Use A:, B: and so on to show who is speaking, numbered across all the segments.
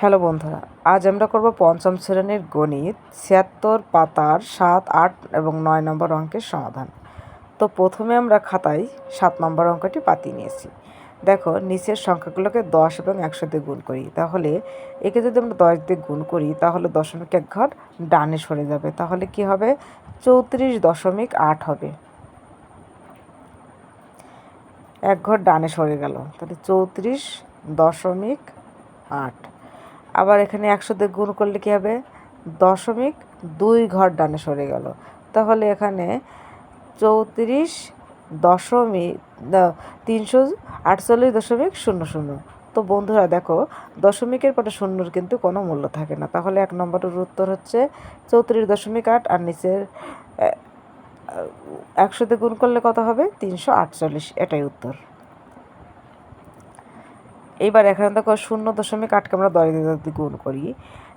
A: Hello বন্ধুরা, আজ আমরা করব পঞ্চম শ্রেণীর গণিত ৭৬ পাতার ৭, ৮ এবং ৯ নম্বর অঙ্কের সমাধান। তো প্রথমে আমরা খাতায় ৭ নম্বর অঙ্কটি পাতিয়ে নিয়েছি। দেখো, নিচের সংখ্যাগুলোকে ১০ এবং ১০০ দিয়ে গুণ করি। তাহলে একে যদি আমরা ১০ দিয়ে গুণ করি তাহলে দশমিক এক ঘর ডানে সরে যাবে। তাহলে কি হবে? ৩৪.৮ হবে। এক ঘর ডানে সরে গেল, তাহলে 34.8। আবার এখানে ১০০ দিয়ে গুণ করলে কী হবে? 0.2 ঘর ডানে সরে গেল, তাহলে এখানে 348.00। তো বন্ধুরা দেখো, দশমিকের পরে শূন্যর কিন্তু কোনো মূল্য থাকে না, তাহলে ১ নম্বরের উত্তর হচ্ছে 34.8। আর নিচের ১০০ দিয়ে গুণ করলে কত হবে? 348, এটাই উত্তর। এইবার এখানে দেখো 0.8কে আমরা 10 দিয়ে যদি গুণ করি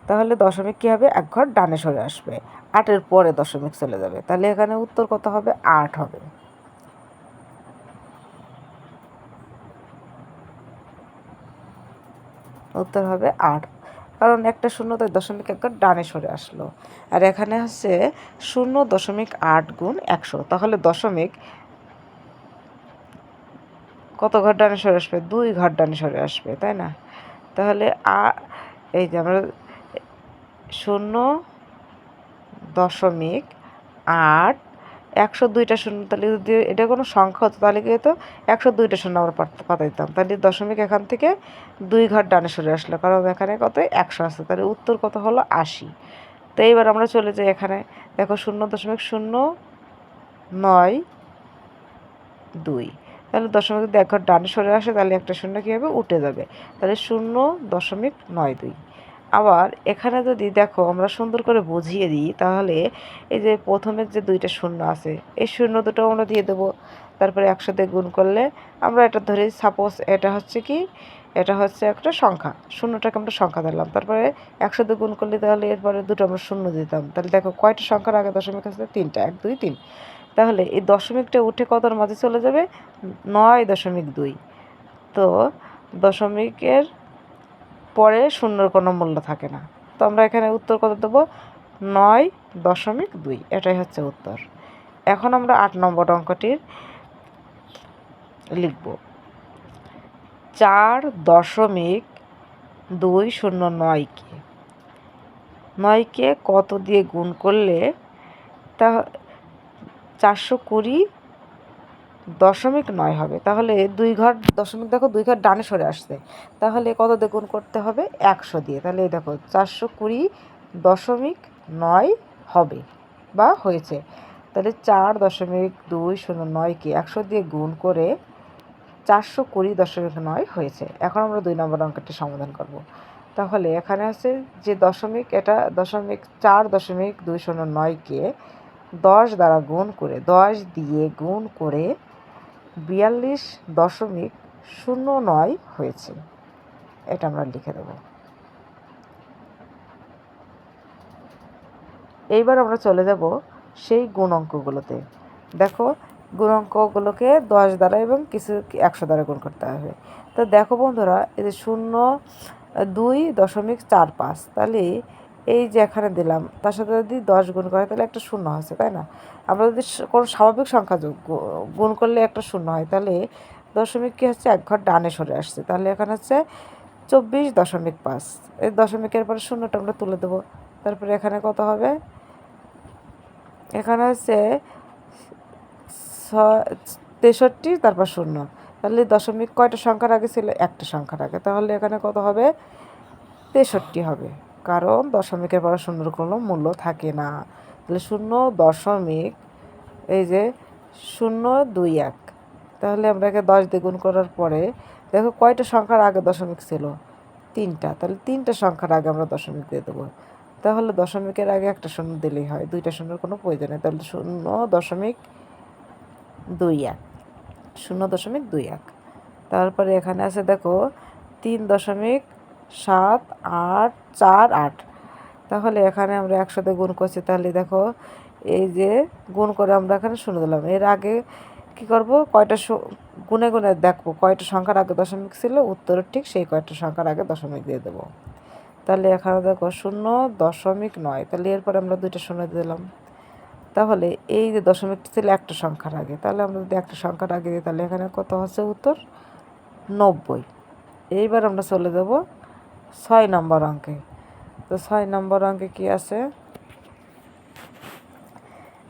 A: তাহলে দশমিক কী হবে? এক ঘর ডানে সরে আসবে, 8-এর পরে দশমিক চলে যাবে, তাহলে এখানে উত্তর কত হবে? 8 হবে। উত্তর হবে 8, কারণ একটা শূন্যতে দশমিক এক ঘর ডানে সরে আসলো। আর এখানে হচ্ছে 0.8 গুণ 100, তাহলে দশমিক কত ঘর ডানে সরে আসবে? 2 ঘর ডানে সরে আসবে, তাই না? তাহলে এই যে আমরা 0.8, 102টা শূন্য, তাহলে যদি এটা কোনো সংখ্যা হতো তাহলে কি হতো? 102টা শূন্য আমরা পাতা দিতাম, তাহলে দশমিক এখান থেকে 2 ঘর ডানে সরে আসলো, কারণ এখানে কত? 100 আছে, তাহলে উত্তর কত হলো? 80। তো এইবার আমরা চলে যাই, এখানে দেখো 0.092, তাহলে দশমিক যদি এক ঘর ডানে সরে আসে তাহলে একটা শূন্য কী হবে? উঠে যাবে, তাহলে 0.92। আবার এখানে যদি দেখো আমরা সুন্দর করে বুঝিয়ে দিই তাহলে এই যে প্রথমের যে 2টা শূন্য আছে, এই শূন্য দুটো আমরা দিয়ে দেবো। তারপরে 100 দিয়ে গুণ করলে আমরা এটা ধরে সাপোজ এটা হচ্ছে কি, এটা হচ্ছে একটা সংখ্যা, শূন্যটাকে আমরা সংখ্যা দিলাম, তারপরে 100 দিয়ে গুণ করলে তাহলে এরপরে দুটো আমরা শূন্য দিতাম, তাহলে দেখো কয়টা সংখ্যার আগে দশমিক আছে? 3টা, 1, 2, 3। তাহলে এই দশমিকটা উঠে কতর মাঝে চলে যাবে? 9.2। তো দশমিকের পরে শূন্যর কোনো মূল্য থাকে না, তো আমরা এখানে উত্তর কত দেবো? 9.2, এটাই হচ্ছে উত্তর। এখন আমরা 8 নম্বর অঙ্কটির লিখব। 4.209কে 9কে কত দিয়ে গুণ করলে তা 420.9 হবে? তাহলে 2 ঘর দশমিক দেখো 2 ঘর ডানে সরে আসছে, তাহলে কত দিয়ে গুণ করতে হবে? 100 দিয়ে। তাহলে এই দেখো 420.9 হবে বা হয়েছে। তাহলে 4.209কে 100 দিয়ে গুণ করে 420.9 হয়েছে। এখন আমরা 2 নম্বর অঙ্কটি সমাধান করব। তাহলে এখানে আছে যে দশমিক, এটা দশমিক 4.209কে 10 দ্বারা গুণ করে 10 দিয়ে গুণ করে 42.09 হয়েছে, এটা আমরা লিখে দেব। এইবার আমরা চলে যাব সেই গুণ অঙ্কগুলোতে। দেখো, গুণ অঙ্কগুলোকে 10 দ্বারা এবং কিছু 100 দ্বারা গুণ করতে হবে। তো দেখো বন্ধুরা, এই যে 0.2.45, তাহলে এই যে এখানে দিলাম তার সাথে যদি 10 গুণ করে তাহলে একটা শূন্য আছে, তাই না? আমরা যদি কোনো স্বাভাবিক সংখ্যা গুণ করলে একটা শূন্য হয়, তাহলে দশমিক কী হচ্ছে? এক ঘর ডানে সরে আসছে, তাহলে এখানে হচ্ছে 24.5। এই দশমিকের পরে শূন্যটা আমরা তুলে দেবো, তারপরে এখানে কত হবে? এখানে হচ্ছে 63, তারপর শূন্য, তাহলে দশমিক কয়টা সংখ্যার আগে ছিল? একটা সংখ্যার আগে, তাহলে এখানে কত হবে? 63 হবে, কারণ দশমিকের পরে শূন্যর কোনো মূল্য থাকে না। তাহলে 0.0, এই যে 021, তাহলে আমরা একে 10 দিয়ে গুণ করার পরে দেখো কয়টা সংখ্যার আগে দশমিক ছিল? 3টা, তাহলে 3টা সংখ্যার আগে আমরা দশমিক দিয়ে দেবো, তাহলে দশমিকের আগে একটা শূন্য দিলেই হয়, 2টা শূন্যর কোনো প্রয়োজন নেই। তাহলে 0.21, 0.21। তারপরে এখানে আছে দেখো 3.788, তাহলে এখানে আমরা 100 দিয়ে গুণ করছি, তাহলে দেখো এই যে গুণ করে আমরা এখানে শূন্য দিলাম। এর আগে কী করবো? কয়টা গুনে গুনে দেখবো কয়টা সংখ্যার আগে দশমিক ছিল, উত্তরের ঠিক সেই কয়টা সংখ্যার আগে দশমিক দিয়ে দেবো। তাহলে এখানে দেখো 0.9, তাহলে এরপরে আমরা 2টা শূন্য দিলাম। তাহলে এই যে দশমিকটা ছিল একটা সংখ্যার আগে, তাহলে আমরা যদি একটা সংখ্যার আগে দিই তাহলে এখানে কত হচ্ছে উত্তর 90। এইবার আমরা চলে যাব 6 নম্বর অঙ্কে। তো 6 নম্বর অঙ্কে কি আছে,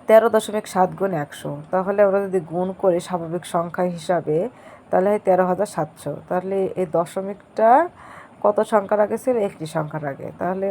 A: 13.7 গুণ 100। তাহলে আমরা যদি গুণ করি স্বাভাবিক সংখ্যা হিসাবে তাহলে হয় 13,700। তাহলে এই দশমিকটা কত সংখ্যার আগে ছিল, একটি সংখ্যার আগে। তাহলে